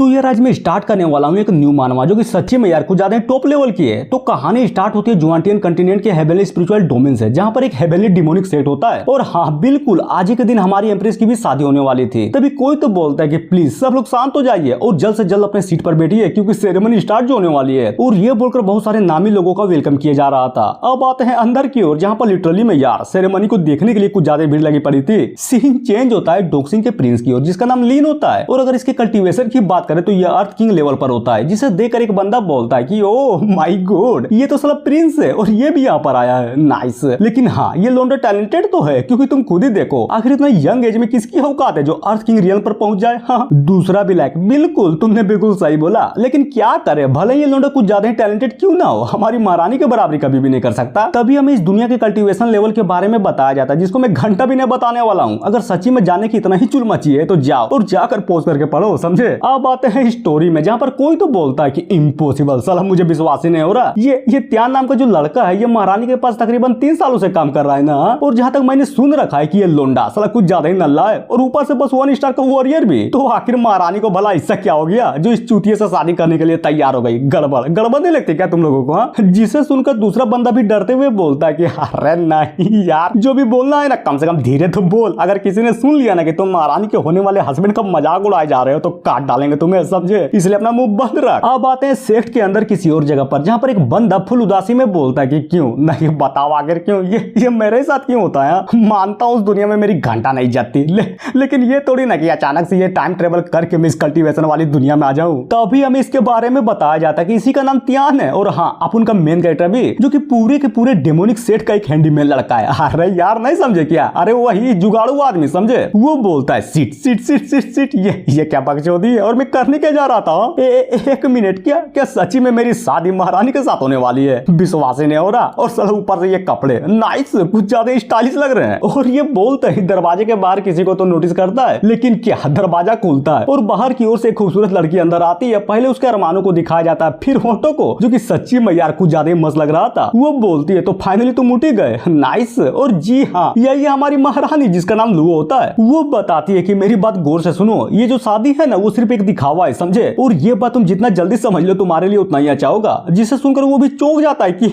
तो यार आज मैं स्टार्ट करने वाला हूँ एक न्यू मानवा जो कि सच्ची में यार कुछ ज्यादा टॉप लेवल की है। तो कहानी स्टार्ट होती है जुआंटियन कंटिनेंट के हेवनली स्पिरिचुअल डोमेन से, जहाँ पर एक हेवनली डिमोनिक सेट होता है। और हाँ बिल्कुल आज ही के दिन हमारी एम्प्रेस की भी शादी होने वाली थी। तभी कोई तो बोलता है कि प्लीज सब लोग शांत हो जाइए और जल्द से जल्द अपने सीट पर बैठिए क्योंकि सेरेमनी स्टार्ट जो होने वाली है। और ये बोलकर बहुत सारे नामी लोगों का वेलकम किया जा रहा था। अब आते हैं अंदर की ओर, जहाँ पर लिटरली में यार सेरेमनी को देखने के लिए कुछ ज्यादा भीड़ लगी पड़ी थी। सीन चेंज होता है डोक्सिंग के प्रिंस की ओर, जिसका नाम लीन होता है। और अगर इसके कल्टीवेशन की बात करें तो ये अर्थ किंग लेवल पर होता है, जिसे देखकर एक बंदा बोलता है कि ओह माय गॉड, ये तो साला प्रिंस है और ये भी यहाँ पर आया है, नाइस। लेकिन हाँ ये लोंडा टैलेंटेड तो है, क्योंकि तुम खुद ही देखो आखिर इतना यंग एज में किसकी औकात है जो अर्थ किंग रियल पर पहुंच जाए। हाँ दूसरा भी लाइक, बिल्कुल तुमने बिल्कुल सही बोला। लेकिन क्या करे, भले ये लोंडा कुछ ज्यादा ही टैलेंटेड क्यों ना हो, हमारी महारानी के बराबरी कभी भी नहीं कर सकता। तभी हमें इस दुनिया के कल्टीवेशन लेवल के बारे में बताया जाता है, जिसको मैं घंटा भी नहीं बताने वाला हूँ। अगर सच्ची में जाने की इतना ही चुल मची है तो जाओ और जाकर पोस्ट करके पढ़ो, समझे। अब आते हैं स्टोरी में, जहाँ पर कोई तो बोलता है कि इम्पॉसिबल, साला मुझे विश्वास ही नहीं हो रहा। ये त्यान नाम का जो लड़का है ये महारानी के पास तकरीबन 3 सालों से काम कर रहा है ना। और जहाँ तक मैंने सुन रखा है कि ये लोंडा साला कुछ ज्यादा ही नल्ला है और ऊपर से बस 1 स्टार का वॉरियर भी। तो आखिर महारानी को भला इससे क्या हो गया जो इस चूतिये से शादी करने के लिए तैयार हो गई। गड़बड़ नहीं लगती क्या तुम लोगों को? हाँ, जिसे सुनकर दूसरा बंदा भी डरते हुए बोलता है कि अरे नहीं यार, जो भी बोलना है ना कम से कम धीरे तो बोल। अगर किसी ने सुन लिया ना कि तुम महारानी के होने वाले हस्बैंड का मजाक उड़ाए जा रहे हो तो काट डालेंगे तुम्हें, समझे। इसलिए अपना मुंह बंद रख। अब आते हैं सेक्ट के अंदर किसी और जगह पर, जहाँ पर एक बंदा फुल उदासी में बोलता है कि क्यों नहीं बताओ आखिर क्यों, ये मेरे साथ क्यों होता है। मानता हूँ उस दुनिया में मेरी घंटा नहीं जाती, लेकिन ये थोड़ी ना कि अचानक से ये टाइम ट्रेवल करके मैं इस कल्टीवेशन वाली दुनिया में आ जाऊं। तभी हमें इसके बारे में बताया जाता है कि इसी का नाम त्यान है। और हाँ अपन का मेन कैरेक्टर भी, जो कि पूरे के पूरे डेमोनिक सेट का एक हैंडीमैन लड़का है। अरे यार नहीं समझे क्या? अरे वही जुगाड़ू आदमी, समझे। वो बोलता है seat seat seat seat seat, ये क्या बकचोदी है और मैं करने क्या जा रहा था। एक मिनट, क्या सच्ची में मेरी शादी महारानी के साथ होने वाली है? विश्वास ही नहीं हो रहा। और साला ऊपर से ये कपड़े नाइस, कुछ ज्यादा स्टाइलिश लग रहे हैं। और ये बोलते ही दरवाजे के बाहर किसी को तो नोटिस करता है, लेकिन क्या दरवाजा खुलता है और बाहर की ओर से एक खूबसूरत लड़की अंदर आती है। पहले उसके अरमानों को दिखाया जाता है, फिर होठों को, जो कि सच्ची में यार कुछ ज्यादा ही मस्त लग रहा था। वो बोलती है तो फाइनली तुम उठ गए, नाइस। और जी हाँ यही हमारी महारानी, जिसका नाम लुओ होता है। वो बताती है कि मेरी बात गौर से सुनो, ये जो शादी है ना वो सिर्फ एक दिखावा है, समझे। और ये बात तुम जितना जल्दी समझ लो तुम्हारे लिए उतना ही अच्छा होगा। जिसे सुनकर वो भी चौंक जाता है कि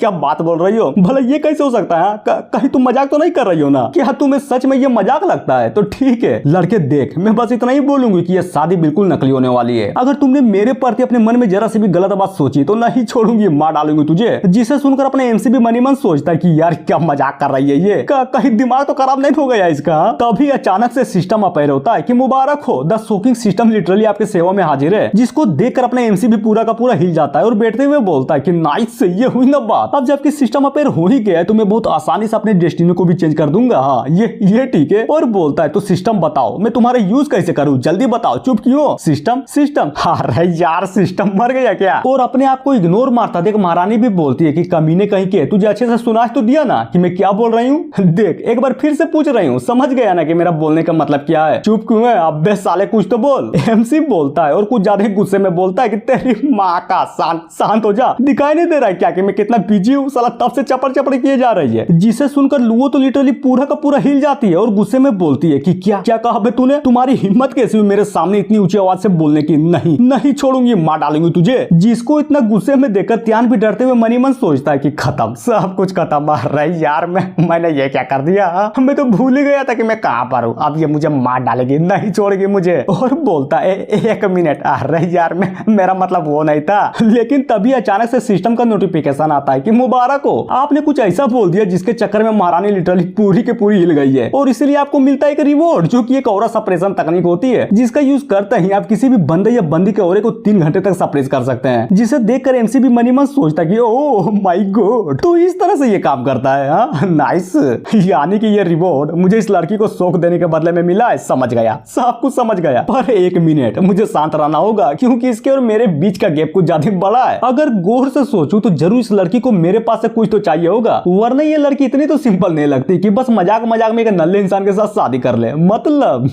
क्या बात बोल रही हो, भला ये कैसे हो सकता है? कहीं तुम मजाक तो नहीं कर रही हो ना? क्या तुम्हें सच में ये मजाक लगता है? तो ठीक है लड़के देख, मैं बस इतना ही बोलूंगी कि ये शादी बिल्कुल नकली होने वाली है। अगर तुमने मेरे प्रति अपने मन में जरा सी भी गलत बात सोची तो नहीं छोड़ूंगी, मार डालूंगी तुझे। जिसे सुनकर अपने एमसी भी मनी मन सोचता है कि यार क्या मजाक कर रही है ये, कहीं दिमाग तो खराब नहीं हो गया इसका। तभी अचानक से सिस्टम अपेयर होता है कि मुबारक हो, द शॉकिंग सिस्टम लिटरली आपके सेवा में हाजिर है। जिसको देखकर अपने एमसी भी पूरा का पूरा हिल जाता है और बैठते हुए बोलता है कि नाइस, ये हुई ना बात। अब जबकि सिस्टम अपेयर हो ही गया है तो मैं बहुत आसानी से अपने डेस्टिनी को भी चेंज कर दूंगा। हाँ ये ठीक है। और बोलता है तो सिस्टम बताओ मैं तुम्हारा यूज कैसे करूं, जल्दी बताओ, चुप क्यों? सिस्टम अरे यार सिस्टम मर गया क्या? और अपने आप को इग्नोर मारता देख महारानी भी बोलती है कि कमीने कहीं के, तुझे अच्छे से सुना तो दिया ना कि मैं क्या बोल रही हूँ। देख एक बार फिर से पूछ रही हूँ, समझ गया ना कि मेरा बोलने का मतलब क्या है? चुप क्यों है? अबे साले कुछ तो बोल। एमसी बोलता है और कुछ ज्यादा गुस्से में बोलता है कि तेरी माँ का, शांत हो जा, दिखाई नहीं दे रहा है क्या कि मैं कितना बिजी हूँ? साला तब से चपड़ किए जा रही है। जिसे सुनकर लुओ तो लिटरली पूरा का पूरा हिल जाती है और गुस्से में बोलती है कि क्या कहा बे तूने? तुम्हारी हिम्मत कैसी हुई मेरे सामने इतनी ऊंची आवाज से बोलने की? नहीं छोड़ूंगी, मार डालूंगी तुझे। जिसको इतना गुस्से में देखकर त्यान भी डरते हुए मनी मन सोचता है कि खत्म, सब कुछ खत्म। अरे यार मैंने ये क्या कर दिया? मैं तो भूल ही गया था कि मैं कहाँ पर हूँ। अब ये मुझे मार डालेगी, नहीं छोड़ेगी मुझे। और बोलता है एक मिनट, अरे यार मेरा मतलब वो नहीं था। लेकिन तभी अचानक से सिस्टम का नोटिफिकेशन आता है कि मुबारक हो, आपने कुछ ऐसा बोल दिया जिसके चक्कर में महारानी लिटरली पूरी के पूरी हिल गई है। और इसलिए आपको मिलता है एक रिवॉर्ड, जो कि एक ऑरा सप्रेशन तकनीक होती है, जिसका यूज करते ही आप किसी भी बंदे या बंदी के ऑरे को 3 घंटे तक सप्रेस कर सकते हैं। जिसे देखकर एमसी भी मनी मन सोचता है कि ओह माय गॉड, तो इस तरह से ये काम करता है। हाँ नाइस, यानी कि ये रिवॉर्ड मुझे इस लड़की को शौक देने के बदले में मिला है। समझ गया, सब कुछ समझ गया। पर एक मिनट, मुझे शांत रहना होगा क्योंकि इसके और मेरे बीच का गैप कुछ ज्यादा बड़ा है। अगर गौर से सोचूं तो जरूर इस लड़की को मेरे पास से कुछ तो चाहिए होगा, वरना ये लड़की इतनी तो सिंपल नहीं लगती कि बस मजाक में एक नल्ले इंसान के साथ शादी कर ले। मतलब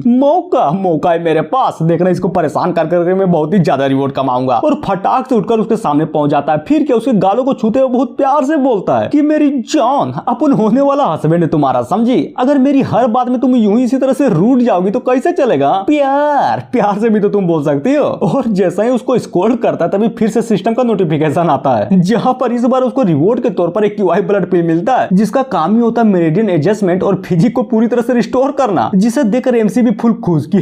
मौका है मेरे पास, देखना इसको परेशान कर मैं बहुत ही ज्यादा रिवॉर्ड कमाऊंगा। और फटाक से उठकर उसके सामने पहुंच जाता है। फिर क्या उसके गालों को छूते हुए बहुत प्यार से बोलता है कि मेरी जान, अपन होने वाला हस्बैंड है तुम्हारा, समझी। अगर मेरी हर बात में तुम यूं ही इसी तरह से रूठ जाओगी तो कैसे चलेगा? प्यार यार, प्यार से भी तो तुम बोल सकती हो। और जैसा ही उसको स्क्रॉल करता है तभी फिर से सिस्टम का नोटिफिकेशन आता है, जहां पर इस बार उसको रिवॉर्ड के तौर पर एक QI ब्लड पिल मिलता है, जिसका काम ही होता है मेरिडियन एडजस्टमेंट और फिजिक को पूरी तरह से रिस्टोर करना, जिसे देखकर MC भी फुल खुश की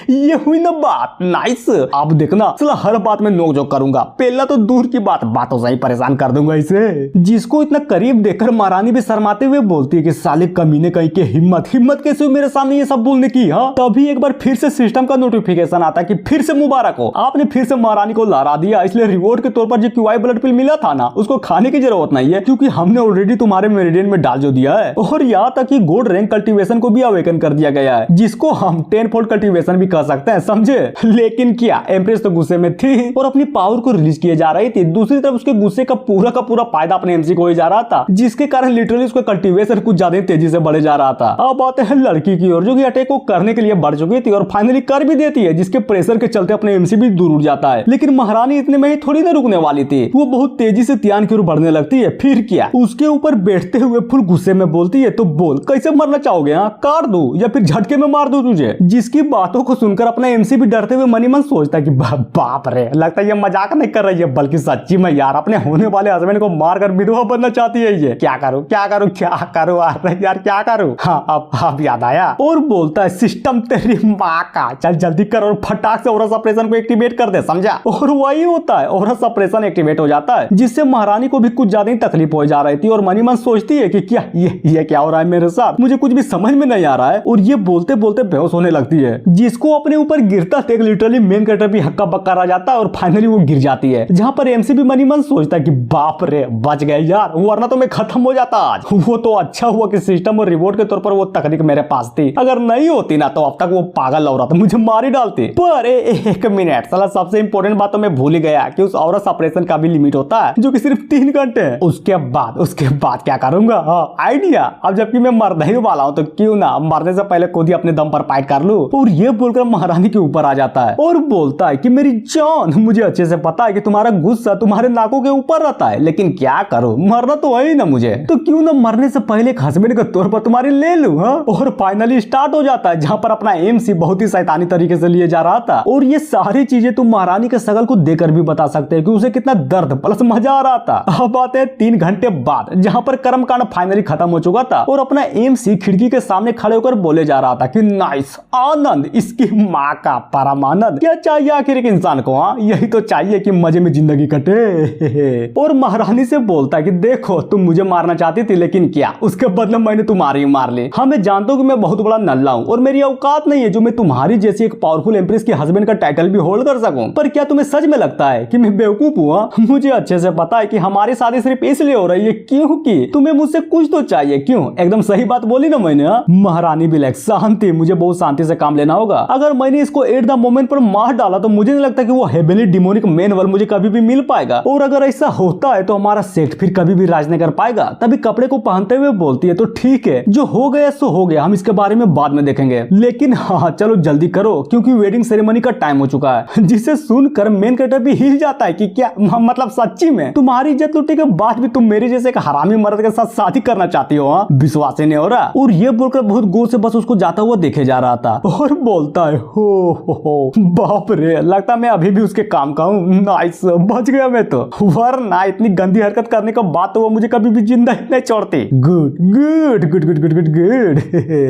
ये हुई ना बात, नाइस। अब देखना चला हर बात में नोक-झोंक करूंगा, पहला तो दूर की बातों से ही परेशान कर दूंगा इसे। जिसको इतना करीब देखकर महारानी भी शर्माते हुए बोलती है कि साले कमीने कहीं के हिम्मत कैसे हुई मेरे सामने ये सब बोलने की। हाँ, तभी एक बार फिर से सिस्टम का नोटिफिकेशन आता है कि फिर से मुबारक हो, आपने फिर से महारानी को लहरा दिया, इसलिए रिवॉर्ड के तौर पर जो QI ब्लड पिल मिला था ना, उसको खाने की जरूरत नहीं है, क्योंकि हमने ऑलरेडी तुम्हारे मेरिडियन में डाल जो दिया है। और यहाँ तक कि गोल्ड रैंक कल्टीवेशन को भी अवेकन कर दिया गया है, जिसको हम 10 फोल्ड कल्टीवेशन भी कह सकते हैं, समझे। लेकिन क्या एम्प्रेस तो गुस्से में थी और अपनी पावर को रिलीज किए जा रही थी, दूसरी तरफ उसके गुस्से का पूरा फायदा अपने MC को ही जा रहा था, जिसके कारण लिटरली उसका कल्टीवेशन कुछ ज्यादा तेजी से बढ़े जा रहा था। अब आते हैं लड़की की ओर, जो कि अटैक को करने के लिए बढ़ चुकी थी और फाइनली कर भी देती है, जिसके प्रेशर के चलते अपने MC भी दूर उड़ जाता है। लेकिन महारानी इतने में ही थोड़ी ना रुकने वाली थी, वो बहुत तेजी से त्यान की ओर बढ़ने लगती है। फिर क्या, उसके ऊपर बैठते हुए फुल गुस्से में बोलती है, तो बोल कैसे मरना चाहोगे, हाँ काट दूं या फिर झटके में मार दूं तुझे। जिसकी बातों को सुनकर अपना MC भी डरते हुए मनी मन सोचता कि बाप रे, लगता है ये मजाक नहीं कर रही है, बल्कि सच्ची में यार अपने होने वाले हस्बैंड को मारकर विधवा बनना चाहती है ये। क्या करूं यार, क्या करूं। हाँ, अब याद आया और बोलता है, सिस्टम तेरी माँ का, चल जल्दी कर और फटाक से ऑरा सप्रेशन को एक्टिवेट कर दे, समझा। और वही होता है, ऑरा सप्रेशन एक्टिवेट हो जाता है, जिससे महारानी को भी कुछ ज्यादा ही तकलीफ हो जा रही थी और मनी मन सोचती है कि क्या ये क्या हो रहा है मेरे साथ, मुझे कुछ भी समझ में नहीं आ रहा है। और ये बोलते बोलते बेहोश होने लगती है, जिसको अपने ऊपर गिरता देख लिटरली मेन कैरेक्टर भी हक्का बक्का रह जाता है और फाइनली वो गिर जाती है, जहां पर MC भी मनी मन सोचता है कि बाप रे बच गए यार, वरना तो मैं खत्म हो जाता आज। वो तो अच्छा हुआ कि सिस्टम और रिवॉर्ड के तौर पर वो तकनीक मेरे पास थी, अगर नहीं होती ना तो अब तक वो पागल औरत मुझे मार ही डालती। पर एक मिनट, साला सबसे इंपॉर्टेंट बात तो मैं भूल ही गया कि उस औरत ऑपरेशन का भी लिमिट होता है, जो कि सिर्फ 3 घंटे है। उसके बाद क्या करूंगा, आइडिया। अब जबकि मैं मरने ही वाला हूं तो क्यों ना मरने से पहले खुद ही अपने दम पर फाइट कर लूं। और ये बोलकर महारानी के ऊपर आ जाता है और बोलता है कि मेरी जान, मुझे अच्छे से पता है कि तुम्हारा गुस्सा तुम्हारे नाकों के ऊपर रहता है, लेकिन क्या करूं, मरना तो है ही ना मुझे, तो क्यों ना मरने से पहले एक हस्बैंड के तौर पर तुम्हारी ले लूं। हाँ, और फाइनली स्टार्ट हो जाता है, जहां पर अपना MC बहुत ही शैतानी तरीके से लिए जा रहा था। और ये सारी चीजें तुम महारानी के शक्ल को देखकर भी बता सकते हैं कि उसे कितना दर्द प्लस मजा आ रहा था। अब आते हैं 3 घंटे बाद, जहां पर कर्मकांड फाइनली खत्म हो चुका था और अपना MC खिड़की के सामने खड़े होकर बोले जा रहा था कि नाइस, आनंद, इसकी माँ का परम आनंद। क्या चाहिए आखिर एक इंसान को, हाँ यही तो चाहिए कि मजे में जिंदगी कटे। और महारानी से बोलता है कि देखो तुम मुझे मारना चाहती थी, लेकिन क्या, उसके बदले मैंने तुम्हारी मार ली। हाँ मैं जानता हूँ कि मैं बहुत बड़ा नल्ला हूँ और मेरी औकात नहीं है जो मैं तुम्हारी जैसी एक पावरफुल एम्प्रेस के हस्बैंड का टाइटल भी होल्ड कर सकूं, पर क्या तुम्हें सच में लगता है कि मैं बेवकूफ हूँ? मुझे अच्छे से पता है कि हमारी शादी सिर्फ इसलिए हो रही है क्योंकि तुम्हें मुझसे कुछ तो चाहिए। क्यों, एकदम सही बात बोली ना मैंने। महारानी भी लाइक, शांति, मुझे बहुत शांति से काम लेना होगा। अगर मैंने इसको एट द मोमेंट पर मार डाला तो मुझे नहीं लगता कि वो हेवनली डिमोनिक मैनुअल मुझे कभी भी मिल पाएगा, और अगर ऐसा होता है तो हमारा सेक्ट फिर कभी भी राज नहीं कर पाएगा। तभी कपड़े को पहनते हुए बोलती है, तो ठीक है, जो हो गया सो हो गया, हम इसके बारे में बाद में देखेंगे, लेकिन हाँ चलो जल्दी करो क्योंकि वेडिंग सेरेमनी का टाइम हो चुका है। जिसे सुनकर मेन कैरेक्टर भी हिल जाता है कि क्या, मतलब सच्ची में तुम्हारी इज्जत लूटने के बाद भी तुम मेरे जैसे एक हरामी मर्द के साथ शादी करना चाहती हो? हाँ, विश्वास ही नहीं हो रहा। और ये बोलकर बहुत गौर से बस उसको जाता हुआ देखे जा रहा था और बोलता है, हो बाप रे, लगता मैं अभी भी उसके काम का हूँ। नाइस, बच गया मैं तो, वरना इतनी गंदी हरकत करने के बाद तो वो मुझे कभी भी जिंदा ही नहीं छोड़ती। Good good good good good good good.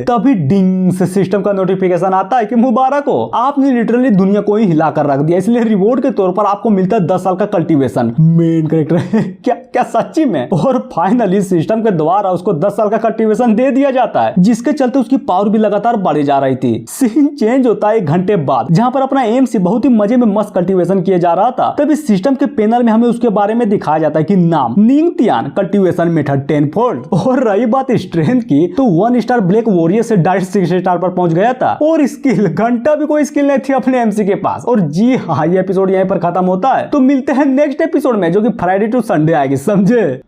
तभी डिंग से सिस्टम का नोटिफिकेशन आता है कि मुबारक हो, आपने लिटरली दुनिया को ही हिला कर रख दिया, इसलिए रिवॉर्ड के तौर पर आपको मिलता है 10 साल का कल्टीवेशन। मेन कैरेक्टर क्या सच्ची में? और फाइनली सिस्टम के द्वारा उसको 10 साल का कल्टीवेशन दे दिया जाता है, जिसके चलते उसकी पावर भी लगातार बढ़ी जा रही थी। सीन चेंज होता है 1 घंटे बाद, जहां पर अपना MC बहुत ही मजे में मस्त कल्टीवेशन किया जा रहा था। तभी सिस्टम के पैनल में हमें उसके बारे में दिखाया जाता है कि नाम निंगतियान, कल्टीवेशन मेथड 10 फोल्ड। और रही बात स्ट्रेंथ की, तो 1 स्टार ब्लैक वॉरियर से डायरेक्ट 6 स्टार पर पहुंच गया था। और स्किल, घंटा भी कोई स्किल नहीं थी अपने MC के पास। और जी हाँ, ये एपिसोड यहीं पर खत्म होता है। तो मिलते हैं नेक्स्ट एपिसोड में, जो कि फ्राइडे टू संडे आएगी, समझे।